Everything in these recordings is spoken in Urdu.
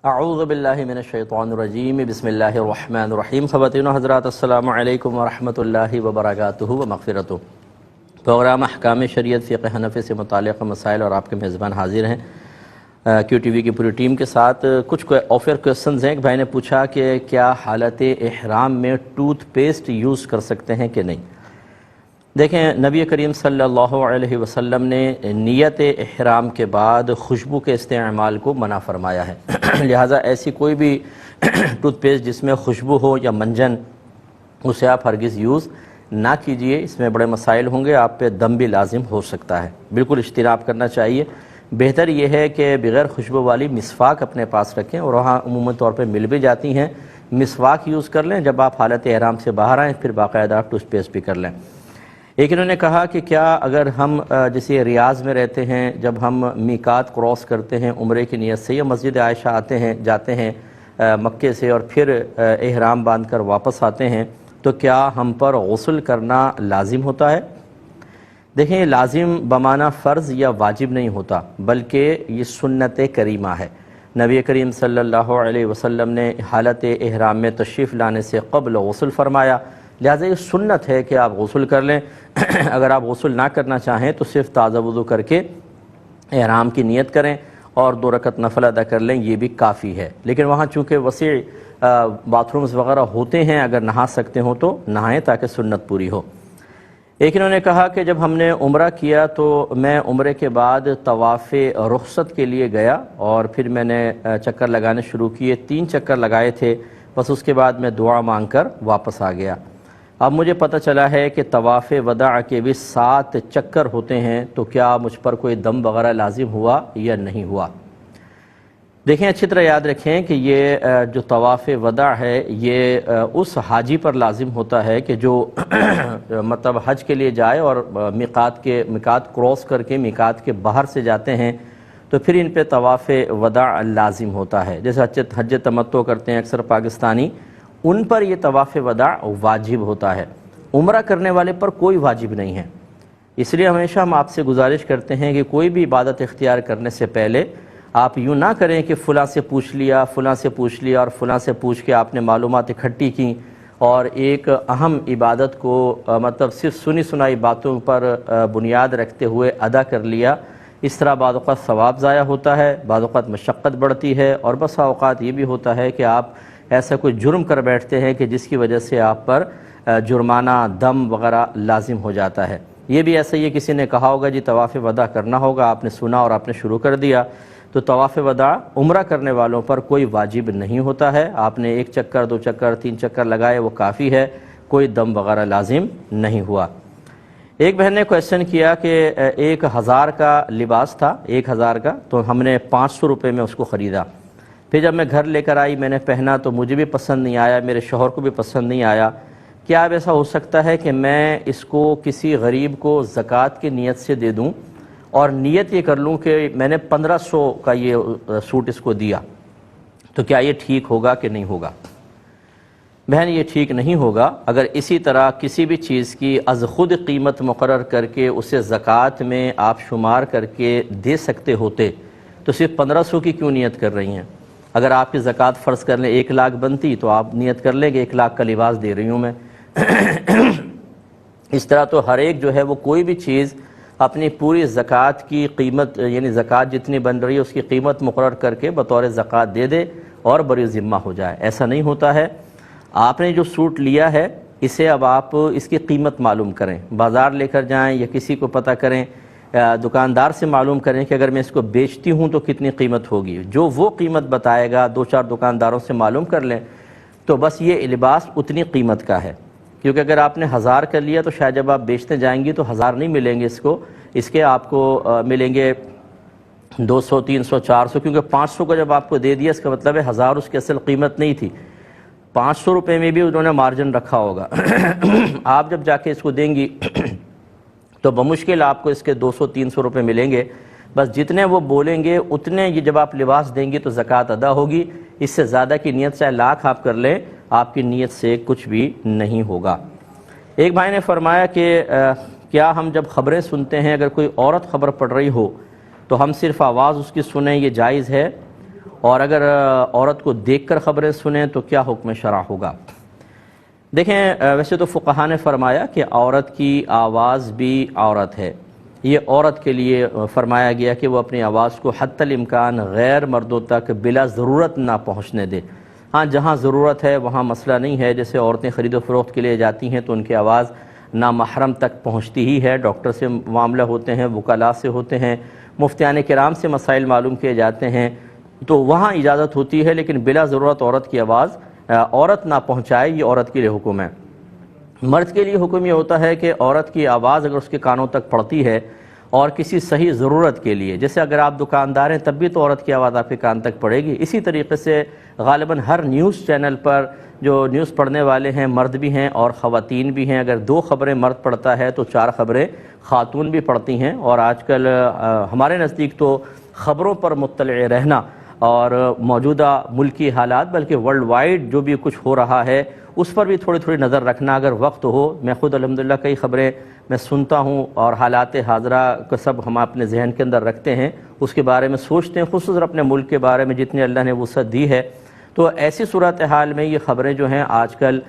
اعوذ باللہ من الشیطان الرجیم بسم اللہ الرحمن الرحیم۔ خواتین و حضرات السلام علیکم ورحمۃ اللہ وبرکاتہ و مغفرتہ۔ پروگرام احکام شریعت فقہ حنفی سے متعلق مسائل اور آپ کے میزبان حاضر ہیں کیو ٹی وی کی پوری ٹیم کے ساتھ۔ کچھ آفر کویسچنز ہیں۔ ایک بھائی نے پوچھا کہ کیا حالت احرام میں ٹوتھ پیسٹ یوز کر سکتے ہیں کہ نہیں؟ دیکھیں، نبی کریم صلی اللہ علیہ وسلم نے نیت احرام کے بعد خوشبو کے استعمال کو منع فرمایا ہے، لہٰذا ایسی کوئی بھی ٹوتھ پیسٹ جس میں خوشبو ہو یا منجن، اسے آپ ہرگز یوز نہ کیجئے۔ اس میں بڑے مسائل ہوں گے، آپ پہ دم بھی لازم ہو سکتا ہے، بالکل اجتناب کرنا چاہیے۔ بہتر یہ ہے کہ بغیر خوشبو والی مسواک اپنے پاس رکھیں، اور وہاں عموماً طور پہ مل بھی جاتی ہیں، مسواک یوز کر لیں۔ جب آپ حالت احرام سے باہر آئیں پھر باقاعدہ آپ ٹوتھ پیسٹ بھی کر لیں۔ ایک انہوں نے کہا کہ کیا اگر ہم جیسے ریاض میں رہتے ہیں، جب ہم میقات کراس کرتے ہیں عمرے کی نیت سے، یا مسجد عائشہ جاتے ہیں مکے سے، اور پھر احرام باندھ کر واپس آتے ہیں، تو کیا ہم پر غسل کرنا لازم ہوتا ہے؟ دیکھیں، لازم بمعنی فرض یا واجب نہیں ہوتا، بلکہ یہ سنت کریمہ ہے۔ نبی کریم صلی اللہ علیہ وسلم نے حالت احرام میں تشریف لانے سے قبل غسل فرمایا، لہٰذا یہ سنت ہے کہ آپ غسل کر لیں۔ اگر آپ غسل نہ کرنا چاہیں تو صرف تازہ وضو کر کے احرام کی نیت کریں اور 2 رکعت نفل ادا کر لیں، یہ بھی کافی ہے۔ لیکن وہاں چونکہ وسیع باتھ رومز وغیرہ ہوتے ہیں، اگر نہا سکتے ہوں تو نہائیں تاکہ سنت پوری ہو۔ ایک انہوں نے کہا کہ جب ہم نے عمرہ کیا تو میں عمرے کے بعد طواف رخصت کے لیے گیا، اور پھر میں نے چکر لگانے شروع کیے، 3 چکر لگائے تھے، بس اس کے بعد میں دعا مانگ کر واپس آ گیا۔ اب مجھے پتہ چلا ہے کہ طواف وداع کے بھی 7 چکر ہوتے ہیں، تو کیا مجھ پر کوئی دم وغیرہ لازم ہوا یا نہیں ہوا؟ دیکھیں، اچھی طرح یاد رکھیں کہ یہ جو طواف وداع ہے یہ اس حاجی پر لازم ہوتا ہے کہ جو مطلب حج کے لیے جائے اور میقات کراس کر کے میقات کے باہر سے جاتے ہیں، تو پھر ان پہ طواف وداع لازم ہوتا ہے۔ جیسے حج تمتع کرتے ہیں اکثر پاکستانی، ان پر یہ طواف وداع واجب ہوتا ہے۔ عمرہ کرنے والے پر کوئی واجب نہیں ہے۔ اس لیے ہمیشہ ہم آپ سے گزارش کرتے ہیں کہ کوئی بھی عبادت اختیار کرنے سے پہلے آپ یوں نہ کریں کہ فلاں سے پوچھ لیا، فلاں سے پوچھ لیا، اور فلاں سے پوچھ کے آپ نے معلومات اکٹھی کی اور ایک اہم عبادت کو مطلب صرف سنی سنائی باتوں پر بنیاد رکھتے ہوئے ادا کر لیا۔ اس طرح بعض اوقات ثواب ضائع ہوتا ہے، بعض اوقات مشقت بڑھتی ہے، اور بسا اوقات یہ بھی ہوتا ہے کہ آپ ایسا کوئی جرم کر بیٹھتے ہیں کہ جس کی وجہ سے آپ پر جرمانہ، دم وغیرہ لازم ہو جاتا ہے۔ یہ بھی ایسا ہی کسی نے کہا ہوگا جی طواف وداع کرنا ہوگا، آپ نے سنا اور آپ نے شروع کر دیا، تو طواف وداع عمرہ کرنے والوں پر کوئی واجب نہیں ہوتا ہے۔ آپ نے 1 چکر، 2 چکر، 3 چکر لگائے، وہ کافی ہے، کوئی دم وغیرہ لازم نہیں ہوا۔ ایک بہن نے کویسچن کیا کہ 1000 کا لباس تھا، 1000 کا، تو ہم نے 500 روپے میں اس کو خریدا۔ پھر جب میں گھر لے کر آئی، میں نے پہنا تو مجھے بھی پسند نہیں آیا، میرے شوہر کو بھی پسند نہیں آیا۔ کیا اب ایسا ہو سکتا ہے کہ میں اس کو کسی غریب کو زکوٰۃ کی نیت سے دے دوں، اور نیت یہ کر لوں کہ میں نے 1500 کا یہ سوٹ اس کو دیا، تو کیا یہ ٹھیک ہوگا کہ نہیں ہوگا؟ بہن، یہ ٹھیک نہیں ہوگا۔ اگر اسی طرح کسی بھی چیز کی از خود قیمت مقرر کر کے اسے زکوٰۃ میں آپ شمار کر کے دے سکتے ہوتے تو صرف 1500 کی کیوں نیت کر رہی ہیں؟ اگر آپ کی زکوٰۃ فرض کر لیں 1 لاکھ بنتی، تو آپ نیت کر لیں کہ 1 لاکھ کا لباس دے رہی ہوں میں۔ اس طرح تو ہر ایک جو ہے وہ کوئی بھی چیز اپنی پوری زکوٰۃ کی قیمت، یعنی زکوٰۃ جتنی بن رہی ہے اس کی قیمت مقرر کر کے بطور زکوٰۃ دے دے اور بری ذمہ ہو جائے۔ ایسا نہیں ہوتا ہے۔ آپ نے جو سوٹ لیا ہے اسے اب آپ اس کی قیمت معلوم کریں، بازار لے کر جائیں یا کسی کو پتہ کریں، دکاندار سے معلوم کریں کہ اگر میں اس کو بیچتی ہوں تو کتنی قیمت ہوگی۔ جو وہ قیمت بتائے گا، 2-4 دکانداروں سے معلوم کر لیں، تو بس یہ لباس اتنی قیمت کا ہے۔ کیونکہ اگر آپ نے 1000 کر لیا تو شاید جب آپ بیچنے جائیں گی تو 1000 نہیں ملیں گے اس کے آپ کو ملیں گے 200، 300، 400، کیونکہ 500 کو جب آپ کو دے دیا اس کا مطلب ہے 1000 اس کی اصل قیمت نہیں تھی، 500 روپے میں بھی انہوں نے مارجن رکھا ہوگا۔ آپ جب جا کے اس کو دیں گی تو بمشکل آپ کو اس کے 200-300 روپے ملیں گے۔ بس جتنے وہ بولیں گے اتنے یہ جب آپ لباس دیں گی تو زکوٰۃ ادا ہوگی۔ اس سے زیادہ کی نیت چاہے لاکھ آپ کر لیں، آپ کی نیت سے کچھ بھی نہیں ہوگا۔ ایک بھائی نے فرمایا کہ کیا ہم جب خبریں سنتے ہیں، اگر کوئی عورت خبر پڑھ رہی ہو تو ہم صرف آواز اس کی سنیں، یہ جائز ہے؟ اور اگر عورت کو دیکھ کر خبریں سنیں تو کیا حکم شرع ہوگا؟ دیکھیں، ویسے تو فقہا نے فرمایا کہ عورت کی آواز بھی عورت ہے، یہ عورت کے لیے فرمایا گیا کہ وہ اپنی آواز کو حتی الامکان غیر مردوں تک بلا ضرورت نہ پہنچنے دے۔ ہاں، جہاں ضرورت ہے وہاں مسئلہ نہیں ہے، جیسے عورتیں خرید و فروخت کے لیے جاتی ہیں تو ان کی آواز نامحرم تک پہنچتی ہی ہے، ڈاکٹر سے معاملہ ہوتے ہیں، وکلاء سے ہوتے ہیں، مفتیان کرام سے مسائل معلوم کیے جاتے ہیں، تو وہاں اجازت ہوتی ہے، لیکن بلا ضرورت عورت کی آواز عورت نہ پہنچائے، یہ عورت کے لیے حکم ہے۔ مرد کے لیے حکم یہ ہوتا ہے کہ عورت کی آواز اگر اس کے کانوں تک پڑتی ہے اور کسی صحیح ضرورت کے لیے، جیسے اگر آپ دکاندار ہیں تب بھی تو عورت کی آواز آپ کے کان تک پڑے گی، اسی طریقے سے غالباً ہر نیوز چینل پر جو نیوز پڑھنے والے ہیں مرد بھی ہیں اور خواتین بھی ہیں، اگر 2 خبریں مرد پڑھتا ہے تو 4 خبریں خاتون بھی پڑھتی ہیں، اور آج کل ہمارے نزدیک تو خبروں پر مطلع رہنا اور موجودہ ملکی حالات بلکہ ورلڈ وائڈ جو بھی کچھ ہو رہا ہے اس پر بھی تھوڑی نظر رکھنا اگر وقت ہو۔ میں خود الحمدللہ کئی خبریں میں سنتا ہوں اور حالات حاضرہ کو سب ہم اپنے ذہن کے اندر رکھتے ہیں، اس کے بارے میں سوچتے ہیں، خصوصاً اپنے ملک کے بارے میں جتنی اللہ نے وسعت دی ہے۔ تو ایسی صورتحال میں یہ خبریں جو ہیں آج کل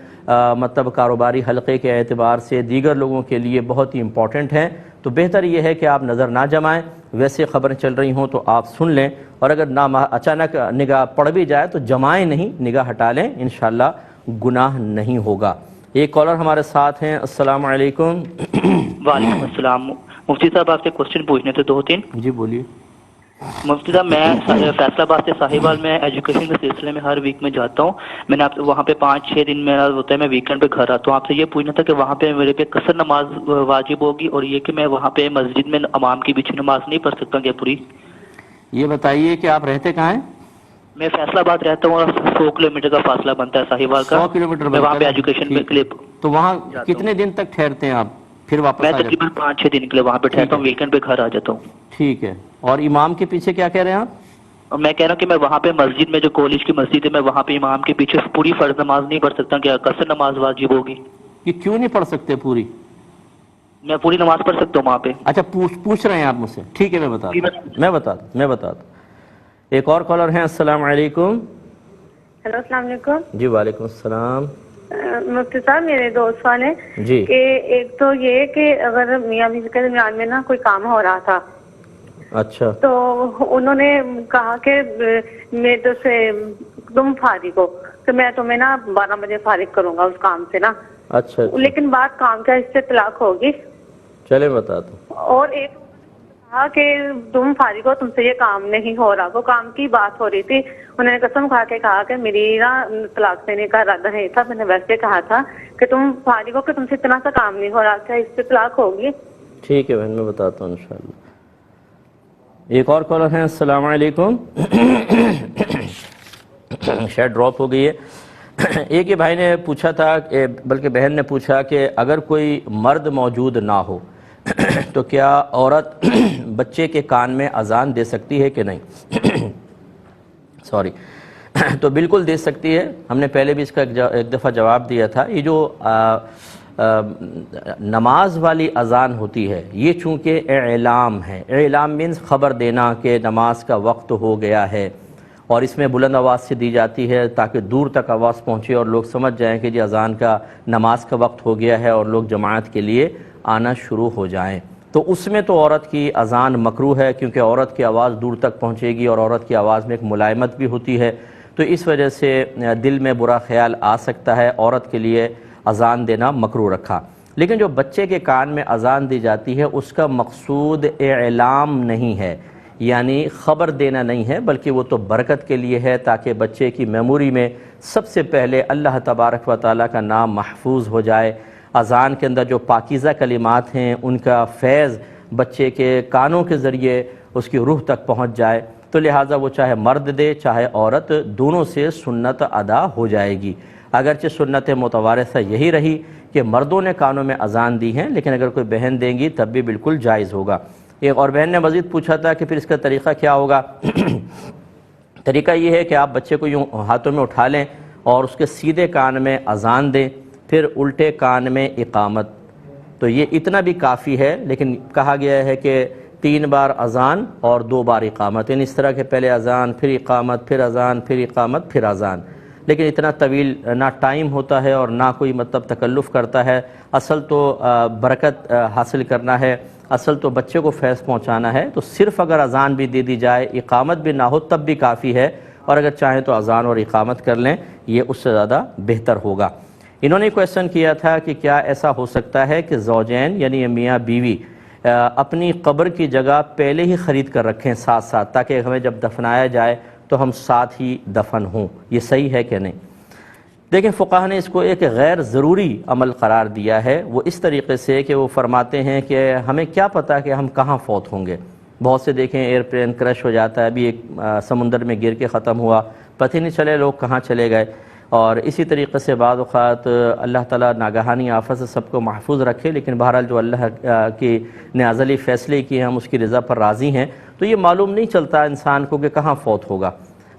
مطلب کاروباری حلقے کے اعتبار سے دیگر لوگوں کے لیے بہت ہی امپورٹنٹ ہیں، تو بہتر یہ ہے کہ آپ نظر نہ جمائیں، ویسے خبریں چل رہی ہوں تو آپ سن لیں، اور اگر اچانک نگاہ پڑ بھی جائے تو جمائیں نہیں، نگاہ ہٹا لیں، انشاءاللہ گناہ نہیں ہوگا۔ ایک کالر ہمارے ساتھ ہیں۔ السلام علیکم۔ وعلیکم السلام۔ مفتی صاحب آپ سے کوشچن پوچھنے تھے 2-3۔ جی بولیے۔ مفتی صاحب میں فیصلہ آباد سے ساہیوال میں ایجوکیشن کے سلسلے میں ہر ویک میں جاتا ہوں، میں نے آپ وہاں پہ 5-6 دن میرا ہوتا ہے، میں ویکینڈ پہ گھر آتا ہوں۔ آپ سے یہ پوچھنا تھا کہ وہاں پہ میرے پہ قصر نماز واجب ہوگی، اور یہ کہ میں وہاں پہ مسجد میں امام کے پیچھے نماز نہیں پڑھ سکتا کیا پوری؟ یہ بتائیے کہ آپ رہتے کہاں ہیں؟ میں فیصلہ آباد رہتا ہوں اور 100 کلومیٹر کا فاصلہ بنتا ہے ساہیوال کا۔ 100 کلومیٹر میں وہاں پہ ایجوکیشن کے لیے تو وہاں کتنے دن تک ٹھہرتے ہیں آپ پھر واپس میں آ جاتے ہیں؟ تقریباً 5-6 دن کے لیے وہاں پہ ٹھہرتا ہوں، ویکینڈ پہ گھر آ جاتا ہوں۔ ٹھیک ہے، اور امام کے پیچھے کیا کہہ رہے ہیں آپ؟ میں کہہ رہا ہوں کہ میں وہاں پہ مسجد میں جو کالج کی مسجد ہے میں وہاں پہ امام کے پیچھے پوری فرض نماز نہیں پڑھ سکتا، کیا قصر نماز واجب ہوگی؟ یہ کیوں نہیں پڑھ سکتے پوری؟ میں پوری نماز پڑھ سکتا ہوں وہاں پہ۔ اچھا پوچھ رہے ہیں آپ مجھ سے، ٹھیک ہے، میں بتا دوں۔ ایک اور کالر ہیں۔ السلام علیکم۔ ہیلو، السلام علیکم۔ جی وعلیکم السلام۔ مفتی صاحب میرے 2 سوال ہیں جی۔ کہ ایک تو یہ کہ اگر میاں بیوی کے درمیان میں نا کوئی کام ہو رہا تھا، اچھا، تو انہوں نے کہا کہ میں تو سے تم فارغ ہو تو میں تمہیں نا 12 بجے فارغ کروں گا اس کام سے نا، اچھا، لیکن بات کام کا اس سے طلاق ہوگی۔ چلے بتا دوں۔ اور ایک کہا کہ تم فارغ ہو، تم سے یہ کام نہیں ہو رہا، وہ کام کی بات ہو رہی تھی، انہوں نے قسم کھا کے کہا کہ میری نا طلاق دینے کا ارادہ نہیں تھا، میں نے ویسے کہا تھا کہ تم فارغ ہو کہ تم سے اتنا سا کام نہیں ہو رہا، کیا اس سے طلاق ہوگی؟ ٹھیک ہے بہن، میں بتاتا ہوں انشاءاللہ۔ ایک اور کالر ہیں۔ السلام علیکم۔ شاید ڈراپ ہو گئی ہے۔ ایک ہی بھائی نے پوچھا تھا، بلکہ بہن نے پوچھا کہ اگر کوئی مرد موجود نہ ہو تو کیا عورت بچے کے کان میں اذان دے سکتی ہے کہ نہیں؟ سوری، تو بالکل دے سکتی ہے۔ ہم نے پہلے بھی اس کا ایک دفعہ جواب دیا تھا۔ یہ جو نماز والی اذان ہوتی ہے یہ چونکہ اعلام ہے، اعلام مینز خبر دینا کہ نماز کا وقت ہو گیا ہے، اور اس میں بلند آواز سے دی جاتی ہے تاکہ دور تک آواز پہنچے اور لوگ سمجھ جائیں کہ جی اذان کا نماز کا وقت ہو گیا ہے اور لوگ جماعت کے لیے آنا شروع ہو جائیں۔ تو اس میں تو عورت کی اذان مکروہ ہے، کیونکہ عورت کی آواز دور تک پہنچے گی اور عورت کی آواز میں ایک ملائمت بھی ہوتی ہے، تو اس وجہ سے دل میں برا خیال آ سکتا ہے، عورت کے لیے اذان دینا مکروہ رکھا۔ لیکن جو بچے کے کان میں اذان دی جاتی ہے اس کا مقصود اعلام نہیں ہے، یعنی خبر دینا نہیں ہے، بلکہ وہ تو برکت کے لیے ہے تاکہ بچے کی میموری میں سب سے پہلے اللہ تبارک و تعالیٰ کا نام محفوظ ہو جائے، اذان کے اندر جو پاکیزہ کلمات ہیں ان کا فیض بچے کے کانوں کے ذریعے اس کی روح تک پہنچ جائے، تو لہٰذا وہ چاہے مرد دے چاہے عورت، دونوں سے سنت ادا ہو جائے گی۔ اگرچہ سنت متوارثہ یہی رہی کہ مردوں نے کانوں میں اذان دی ہیں، لیکن اگر کوئی بہن دیں گی تب بھی بالکل جائز ہوگا۔ ایک اور بہن نے مزید پوچھا تھا کہ پھر اس کا طریقہ کیا ہوگا؟ طریقہ یہ ہے کہ آپ بچے کو یوں ہاتھوں میں اٹھا لیں اور اس کے سیدھے کان میں اذان دیں، پھر الٹے کان میں اقامت، تو یہ اتنا بھی کافی ہے، لیکن کہا گیا ہے کہ 3 بار اذان اور 2 بار اقامت، یعنی اس طرح کے پہلے اذان پھر اقامت پھر اذان پھر اقامت پھر اذان، لیکن اتنا طویل نہ ٹائم ہوتا ہے اور نہ کوئی مطلب تکلف کرتا ہے۔ اصل تو برکت حاصل کرنا ہے، اصل تو بچے کو فیض پہنچانا ہے، تو صرف اگر اذان بھی دے دی جائے اقامت بھی نہ ہو تب بھی کافی ہے، اور اگر چاہیں تو اذان اور اقامت کر لیں، یہ اس سے زیادہ بہتر ہوگا۔ انہوں نے کویسچن کیا تھا کہ کیا ایسا ہو سکتا ہے کہ زوجین یعنی میاں بیوی اپنی قبر کی جگہ پہلے ہی خرید کر رکھیں ساتھ ساتھ، تاکہ ہمیں جب دفنایا جائے تو ہم ساتھ ہی دفن ہوں، یہ صحیح ہے کہ نہیں؟ دیکھیں فقہا نے اس کو ایک غیر ضروری عمل قرار دیا ہے، وہ اس طریقے سے کہ وہ فرماتے ہیں کہ ہمیں کیا پتہ کہ ہم کہاں فوت ہوں گے۔ بہت سے دیکھیں ایئرپلین کرش ہو جاتا ہے، ابھی ایک سمندر میں گر کے ختم ہوا، پتہ ہی نہیں چلے لوگ کہاں چلے گئے۔ اور اسی طریقے سے بعض اوقات اللہ تعالیٰ ناگہانی آفت سے سب کو محفوظ رکھے، لیکن بہرحال جو اللہ کی نے ازلی فیصلے کیے ہم اس کی رضا پر راضی ہیں، تو یہ معلوم نہیں چلتا انسان کو کہ کہاں فوت ہوگا۔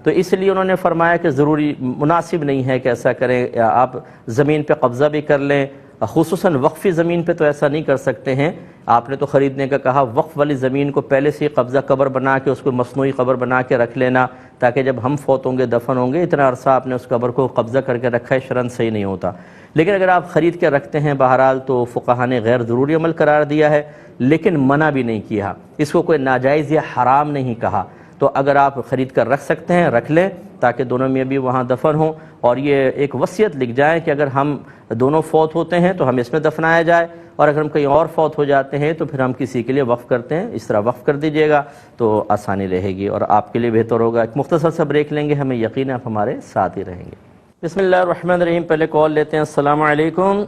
تو اس لیے انہوں نے فرمایا کہ ضروری مناسب نہیں ہے کہ ایسا کریں، آپ زمین پہ قبضہ بھی کر لیں، خصوصاً وقفی زمین پہ تو ایسا نہیں کر سکتے ہیں۔ آپ نے تو خریدنے کا کہا، وقف والی زمین کو پہلے سے قبضہ قبر بنا کے اس کو مصنوعی قبر بنا کے رکھ لینا، تاکہ جب ہم فوت ہوں گے دفن ہوں گے اتنا عرصہ آپ نے اس قبر کو قبضہ کر کے رکھا ہے، شرعاً صحیح نہیں ہوتا۔ لیکن اگر آپ خرید کے رکھتے ہیں بہرحال تو فقہا نے غیر ضروری عمل قرار دیا ہے، لیکن منع بھی نہیں کیا، اس کو کوئی ناجائز یا حرام نہیں کہا۔ تو اگر آپ خرید کر رکھ سکتے ہیں رکھ لیں، تاکہ دونوں میں بھی وہاں دفن ہوں، اور یہ ایک وصیت لکھ جائیں کہ اگر ہم دونوں فوت ہوتے ہیں تو ہم اس میں دفنایا جائے، اور اگر ہم کہیں اور فوت ہو جاتے ہیں تو پھر ہم کسی کے لیے وقف کرتے ہیں، اس طرح وقف کر دیجئے گا تو آسانی رہے گی اور آپ کے لیے بہتر ہوگا۔ ایک مختصر سا بریک لیں گے، ہمیں یقین ہے آپ ہمارے ساتھ ہی رہیں گے۔ بسم اللہ الرحمن الرحیم، پہلے کال لیتے ہیں۔ السلام علیکم۔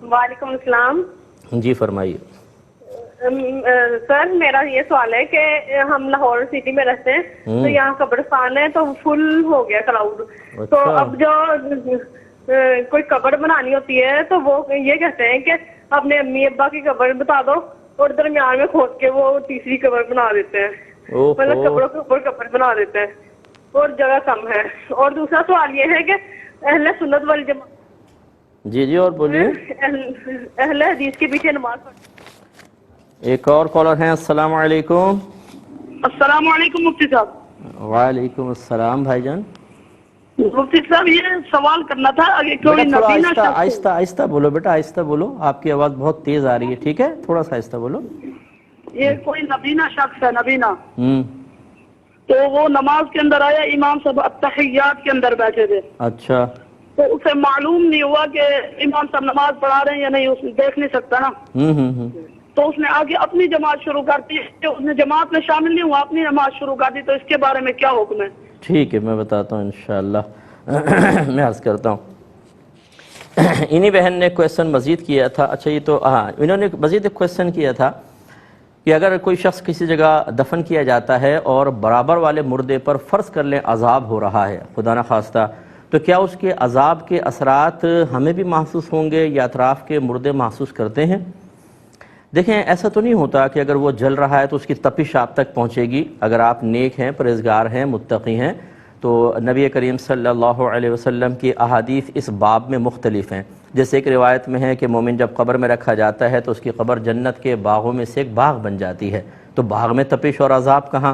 وعلیکم السلام۔ جی فرمائیے۔ سر میرا یہ سوال ہے کہ ہم لاہور سٹی میں رہتے ہیں، تو یہاں قبرستان ہے تو فل ہو گیا کراؤڈ، تو اب جو کوئی قبر بنانی ہوتی ہے تو وہ یہ کہتے ہیں کہ اپنے امی ابا کی قبر بتا دو، اور درمیان میں کھود کے وہ تیسری قبر بنا دیتے ہیں، مطلب قبروں کے اوپر قبر بنا دیتے ہیں، اور جگہ کم ہے۔ اور دوسرا سوال یہ ہے کہ اہل سنت والجماعت جی اور بولیے۔ اہل حدیث کے پیچھے نماز پڑھتے۔ ایک اور کالر ہیں۔ السلام علیکم۔ السلام علیکم مفتی صاحب۔ وعلیکم السلام بھائی جان۔ مفتی صاحب یہ سوال کرنا تھا، اگر کوئی نبینا شخص، آہستہ آہستہ بولو بیٹا، آہستہ بولو، آپ کی آواز بہت تیز آ رہی ہے، ٹھیک ہے تھوڑا سا آہستہ بولو۔ یہ کوئی نبینا شخص ہے، نبینا، تو وہ نماز کے اندر آیا، امام صاحب التحیات کے اندر بیٹھے تھے، اچھا، تو اسے معلوم نہیں ہوا کہ امام صاحب نماز پڑھا رہے ہیں یا نہیں، اس دیکھ نہیں سکتا نا، تو اس نے آگے اپنی جماعت شروع کر دی، اس نے جماعت میں شامل نہیں ہوا، اپنی نماز شروع کر دی، تو اس کے بارے میں کیا حکم ہے؟ ٹھیک ہے میں بتاتا ہوں انشاءاللہ۔ میں عرض کرتا ہوں، انہی بہن نے کویسچن مزید کیا تھا، اچھا یہ تو انہوں نے مزید ایک کویسچن کیا تھا کہ اگر کوئی شخص کسی جگہ دفن کیا جاتا ہے اور برابر والے مردے پر فرض کر لیں عذاب ہو رہا ہے خدا نخواستہ، تو کیا اس کے عذاب کے اثرات ہمیں بھی محسوس ہوں گے یا اطراف کے مردے محسوس کرتے ہیں؟ دیکھیں ایسا تو نہیں ہوتا کہ اگر وہ جل رہا ہے تو اس کی تپش آپ تک پہنچے گی۔ اگر آپ نیک ہیں، پرہیزگار ہیں، متقی ہیں، تو نبی کریم صلی اللہ علیہ وسلم کی احادیث اس باب میں مختلف ہیں۔ جیسے ایک روایت میں ہے کہ مومن جب قبر میں رکھا جاتا ہے تو اس کی قبر جنت کے باغوں میں سے ایک باغ بن جاتی ہے، تو باغ میں تپش اور عذاب کہاں۔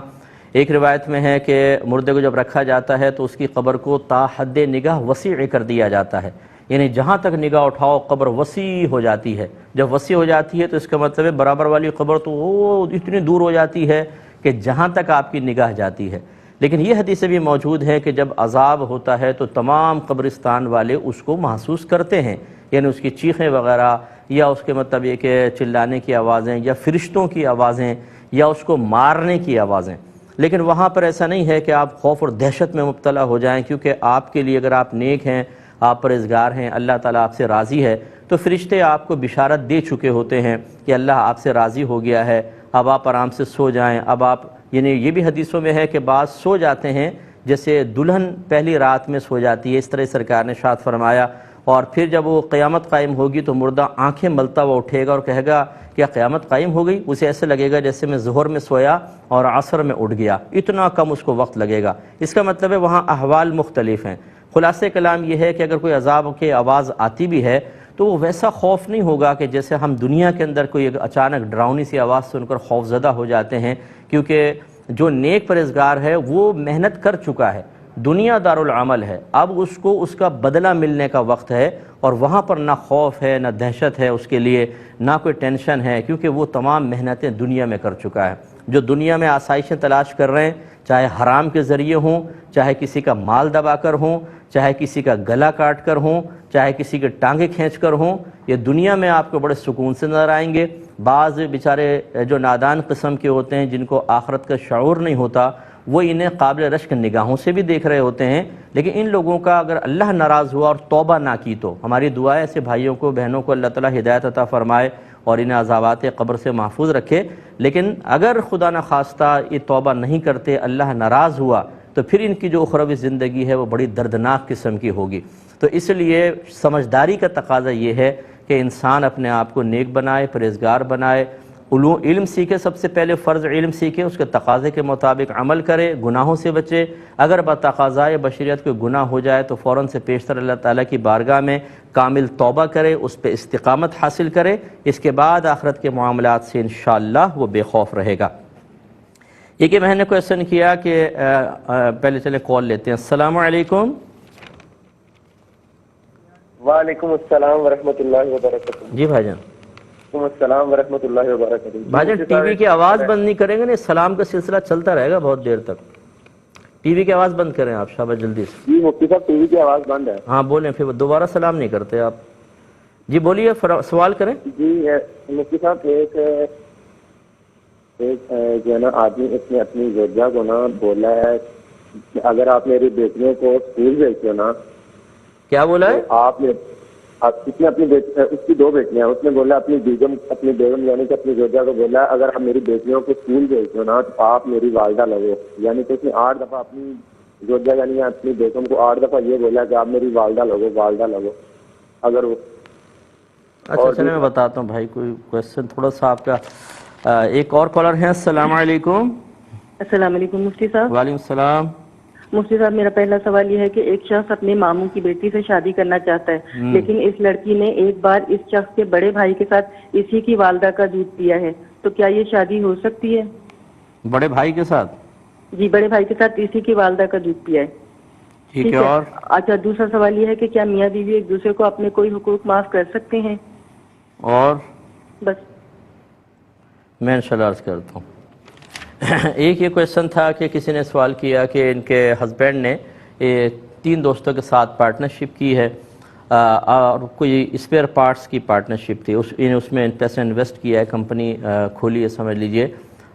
ایک روایت میں ہے کہ مردے کو جب رکھا جاتا ہے تو اس کی قبر کو تا حد نگاہ وسیع کر دیا جاتا ہے، یعنی جہاں تک نگاہ اٹھاؤ قبر وسیع ہو جاتی ہے۔ جب وسیع ہو جاتی ہے تو اس کا مطلب ہے برابر والی قبر تو وہ اتنی دور ہو جاتی ہے کہ جہاں تک آپ کی نگاہ جاتی ہے۔ لیکن یہ حدیثیں بھی موجود ہیں کہ جب عذاب ہوتا ہے تو تمام قبرستان والے اس کو محسوس کرتے ہیں، یعنی اس کی چیخیں وغیرہ، یا اس کے مطلب یہ کہ چلانے کی آوازیں، یا فرشتوں کی آوازیں، یا اس کو مارنے کی آوازیں۔ لیکن وہاں پر ایسا نہیں ہے کہ آپ خوف اور دہشت میں مبتلا ہو جائیں، کیونکہ آپ کے لیے اگر آپ نیک ہیں، آپ پرہیزگار ہیں، اللہ تعالیٰ آپ سے راضی ہے، تو فرشتے آپ کو بشارت دے چکے ہوتے ہیں کہ اللہ آپ سے راضی ہو گیا ہے، اب آپ آرام سے سو جائیں۔ اب آپ یعنی یہ بھی حدیثوں میں ہے کہ بعض سو جاتے ہیں جیسے دلہن پہلی رات میں سو جاتی ہے، اس طرح سرکار نے ارشاد فرمایا، اور پھر جب وہ قیامت قائم ہوگی تو مردہ آنکھیں ملتا ہوا اٹھے گا اور کہے گا کیا قیامت قائم ہو گئی؟ اسے ایسے لگے گا جیسے میں ظہر میں سویا اور عصر میں اٹھ گیا، اتنا کم اس کو وقت لگے گا۔ اس کا مطلب ہے وہاں احوال مختلف ہیں۔ خلاصہ کلام یہ ہے کہ اگر کوئی عذاب کی آواز آتی بھی ہے تو وہ ویسا خوف نہیں ہوگا کہ جیسے ہم دنیا کے اندر کوئی اچانک ڈراؤنی سی آواز سن کر خوف زدہ ہو جاتے ہیں، کیونکہ جو نیک پرہیزگار ہے وہ محنت کر چکا ہے، دنیا دارالعمل ہے، اب اس کو اس کا بدلہ ملنے کا وقت ہے، اور وہاں پر نہ خوف ہے نہ دہشت ہے اس کے لیے، نہ کوئی ٹینشن ہے، کیونکہ وہ تمام محنتیں دنیا میں کر چکا ہے۔ جو دنیا میں آسائشیں تلاش کر رہے ہیں، چاہے حرام کے ذریعے ہوں، چاہے کسی کا مال دبا کر ہوں، چاہے کسی کا گلا کاٹ کر ہوں، چاہے کسی کے ٹانگیں کھینچ کر ہوں، یہ دنیا میں آپ کو بڑے سکون سے نظر آئیں گے۔ بعض بیچارے جو نادان قسم کے ہوتے ہیں، جن کو آخرت کا شعور نہیں ہوتا، وہ انہیں قابل رشک نگاہوں سے بھی دیکھ رہے ہوتے ہیں، لیکن ان لوگوں کا اگر اللہ ناراض ہوا اور توبہ نہ کی تو ہماری دعا ہے ایسے بھائیوں کو، بہنوں کو اللہ تعالیٰ ہدایت عطا فرمائے اور انہیں عذابات قبر سے محفوظ رکھے۔ لیکن اگر خدا نخواستہ یہ توبہ نہیں کرتے، اللہ ناراض ہوا، تو پھر ان کی جو اخروی زندگی ہے وہ بڑی دردناک قسم کی ہوگی۔ تو اس لیے سمجھداری کا تقاضا یہ ہے کہ انسان اپنے آپ کو نیک بنائے، پرہیزگار بنائے، علم سیکھے، سب سے پہلے فرض علم سیکھے، اس کے تقاضے کے مطابق عمل کرے، گناہوں سے بچے۔ اگر بتقاضائے بشریت کوئی گناہ ہو جائے تو فوراً سے پیشتر اللہ تعالیٰ کی بارگاہ میں کامل توبہ کرے، اس پہ استقامت حاصل کرے، اس کے بعد آخرت کے معاملات سے انشاءاللہ وہ بے خوف رہے گا۔ ایک میں نے کویسچن کیا کہ پہلے چلے کال لیتے ہیں۔ السلام علیکم۔ وعلیکم السلام ورحمۃ اللہ وبرکاتہ۔ جی بھائی جان۔ وعلیکم السلام ورحمۃ اللہ وبرکاتہ۔ بھائی جان ٹی وی کی آواز بند نہیں کریں گے، نہیں سلام کا سلسلہ چلتا رہے گا بہت دیر تک۔ ٹی وی کی آواز بند کریں آپ شاباش جلدی سے۔ جی مفتی صاحب ٹی وی کی آواز بند ہے۔ ہاں بولیں، پھر دوبارہ سلام نہیں کرتے آپ۔ جی بولیے، سوال کریں۔ جی مفتی صاحب ایک جو ہے نا آدمی اس نے اپنی زوجہ کو نا بولا ہے کہ اگر آپ میری بیٹیوں کو اسکول بھیجتے ہو نا، کیا بولا ہے؟ آپ نے اس نے اپنی اس کی 2 بیٹیاں، اس نے بولا اپنی بیگم یعنی کہ اپنی زوجہ کو بولا اگر ہم میری بیٹیوں کو اسکول بھیجتے ہو نا تو آپ میری والدہ لگو، یعنی کہ اس نے 8 دفعہ اپنی زوجہ یعنی اپنی بیگم کو 8 دفعہ یہ بولا کہ آپ میری والدہ لگو والدہ لگو۔ اگر وہ اچھا چلیں میں بتاتا ہوں بھائی، کوئی کویسچن تھوڑا سا آپ کا۔ ایک اور کالر ہیں۔ السلام علیکم۔ السلام علیکم مفتی صاحب۔ وعلیکم السلام۔ مفتی صاحب میرا پہلا سوال یہ ہے کہ ایک شخص اپنے ماموں کی بیٹی سے شادی کرنا چاہتا ہے، لیکن اس لڑکی نے ایک بار اس شخص کے بڑے بھائی کے ساتھ اسی کی والدہ کا دودھ پیا ہے، تو کیا یہ شادی ہو سکتی ہے؟ بڑے بھائی کے ساتھ؟ جی بڑے بھائی کے ساتھ اسی کی والدہ کا دودھ پیا ہے۔ ٹھیک ہے۔ اور اچھا دوسرا سوال یہ ہے کہ کیا میاں بیوی ایک دوسرے کو اپنے کوئی حقوق معاف کر سکتے ہیں؟ اور بس میں انشاءاللہ عرض کرتا ہوں۔ ایک یہ کویسچن تھا کہ کسی نے سوال کیا کہ ان کے ہسبینڈ نے 3 دوستوں کے ساتھ پارٹنرشپ کی ہے، اور کوئی اسپیئر پارٹس کی پارٹنرشپ تھی، اس میں پیسے انویسٹ کیا ہے، کمپنی کھولی ہے سمجھ لیجئے۔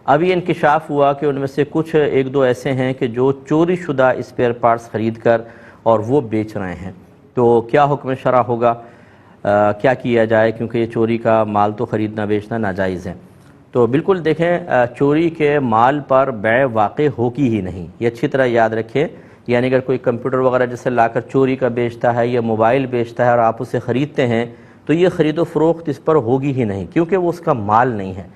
اب یہ انکشاف ہوا کہ ان میں سے کچھ 1-2 ایسے ہیں کہ جو چوری شدہ اسپیئر پارٹس خرید کر اور وہ بیچ رہے ہیں، تو کیا حکم شرع ہوگا، کیا کیا جائے، کیونکہ یہ چوری کا مال تو خریدنا بیچنا ناجائز ہے۔ تو بالکل دیکھیں چوری کے مال پر بیع واقع ہوگی ہی نہیں، یہ اچھی طرح یاد رکھیں۔ یعنی اگر کوئی کمپیوٹر وغیرہ جیسے لا کر چوری کا بیچتا ہے یا موبائل بیچتا ہے اور آپ اسے خریدتے ہیں تو یہ خرید و فروخت اس پر ہوگی ہی نہیں، کیونکہ وہ اس کا مال نہیں ہے۔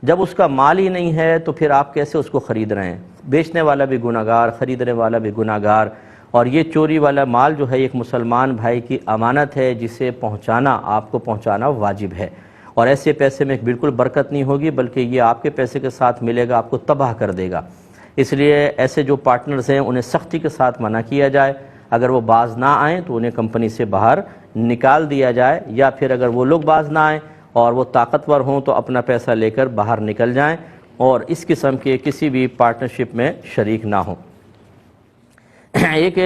جب اس کا مال ہی نہیں ہے تو پھر آپ کیسے اس کو خرید رہے ہیں؟ بیچنے والا بھی گناہگار، خریدنے والا بھی گناہگار، اور یہ چوری والا مال جو ہے ایک مسلمان بھائی کی امانت ہے جسے پہنچانا، آپ کو پہنچانا واجب ہے، اور ایسے پیسے میں بالکل برکت نہیں ہوگی، بلکہ یہ آپ کے پیسے کے ساتھ ملے گا، آپ کو تباہ کر دے گا۔ اس لیے ایسے جو پارٹنرز ہیں انہیں سختی کے ساتھ منع کیا جائے، اگر وہ باز نہ آئیں تو انہیں کمپنی سے باہر نکال دیا جائے، یا پھر اگر وہ لوگ باز نہ آئیں اور وہ طاقتور ہوں تو اپنا پیسہ لے کر باہر نکل جائیں اور اس قسم کے کسی بھی پارٹنرشپ میں شریک نہ ہوں۔ ایک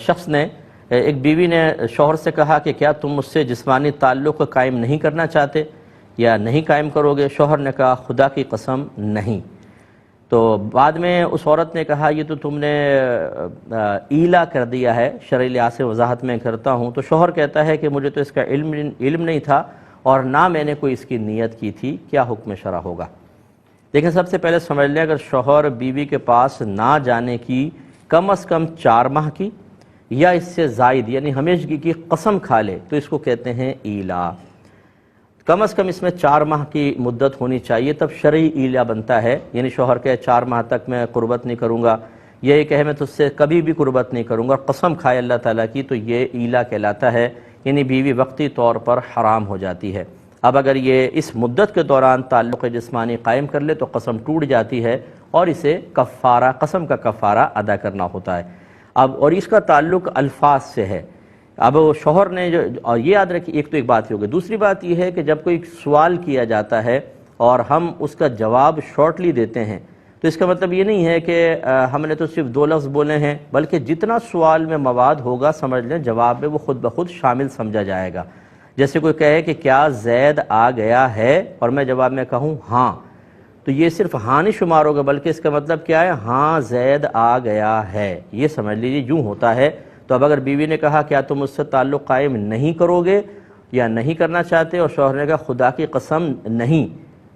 شخص نے، ایک بیوی نے شوہر سے کہا کہ کیا تم مجھ سے جسمانی تعلق قائم نہیں کرنا چاہتے یا نہیں قائم کرو گے؟ شوہر نے کہا خدا کی قسم نہیں۔ تو بعد میں اس عورت نے کہا یہ تو تم نے ایلا کر دیا ہے، شرعی لحاظ سے وضاحت میں کرتا ہوں۔ تو شوہر کہتا ہے کہ مجھے تو اس کا علم نہیں تھا اور نہ میں نے کوئی اس کی نیت کی تھی، کیا حکم شرع ہوگا؟ لیکن سب سے پہلے سمجھ لیں، اگر شوہر بیوی کے پاس نہ جانے کی کم از کم 4 ماہ کی یا اس سے زائد یعنی ہمیشگی کی قسم کھا لے تو اس کو کہتے ہیں ایلا۔ کم از کم اس میں 4 ماہ کی مدت ہونی چاہیے، تب شرعی ایلا بنتا ہے۔ یعنی شوہر کہے 4 ماہ تک میں قربت نہیں کروں گا، یہ کہے میں تجھ سے کبھی بھی قربت نہیں کروں گا، اور قسم کھائے اللہ تعالیٰ کی، تو یہ ایلا کہلاتا ہے۔ یعنی بیوی وقتی طور پر حرام ہو جاتی ہے۔ اب اگر یہ اس مدت کے دوران تعلق جسمانی قائم کر لے تو قسم ٹوٹ جاتی ہے اور اسے کفارہ، قسم کا کفارہ ادا کرنا ہوتا ہے۔ اب اور اس کا تعلق الفاظ سے ہے۔ اب شوہر نے اور یہ یاد رکھیں، ایک تو ایک بات ہی ہوگی، دوسری بات یہ ہے کہ جب کوئی سوال کیا جاتا ہے اور ہم اس کا جواب شارٹلی دیتے ہیں تو اس کا مطلب یہ نہیں ہے کہ ہم نے تو صرف 2 لفظ بولے ہیں، بلکہ جتنا سوال میں مواد ہوگا سمجھ لیں جواب میں وہ خود بخود شامل سمجھا جائے گا۔ جیسے کوئی کہے کہ کیا زید آ گیا ہے اور میں جواب میں کہوں ہاں، تو یہ صرف ہاں نہیں شمار ہوگا، بلکہ اس کا مطلب کیا ہے، ہاں زید آ گیا ہے، یہ سمجھ لیجیے یوں ہوتا ہے۔ تو اب اگر بیوی نے کہا کیا تم اس سے تعلق قائم نہیں کرو گے یا نہیں کرنا چاہتے، اور شوہر نے کہا خدا کی قسم نہیں،